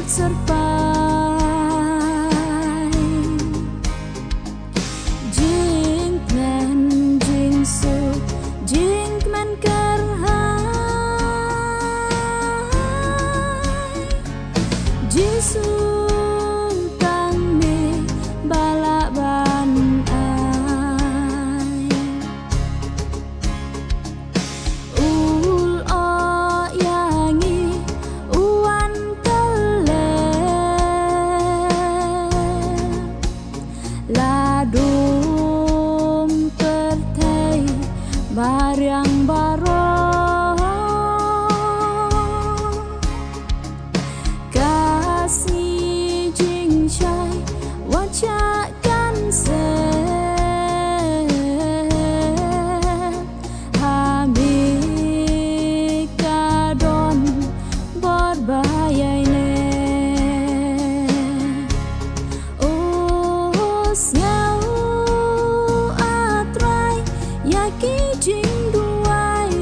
serpai jing plan jing su jing man kerhai jisu tang me balak ban ai ul o yangi uan tele ladum tertai bariang baro kasih jing shai wacakan se hamikadon berbahaya ne ngau atrai yaki jing duai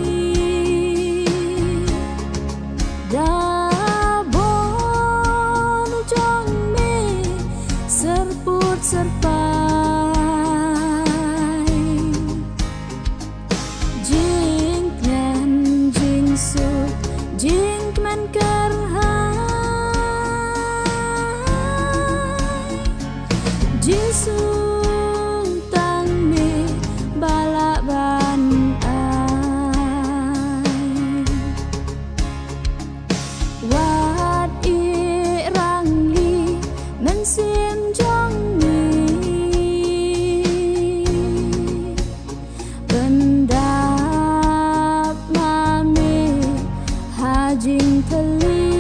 dabon jong me serput serpai jing plan jing su jing man kerhai jisu tang me balak ban ai wat i rang li men sim jong ni pendap mame hajing teli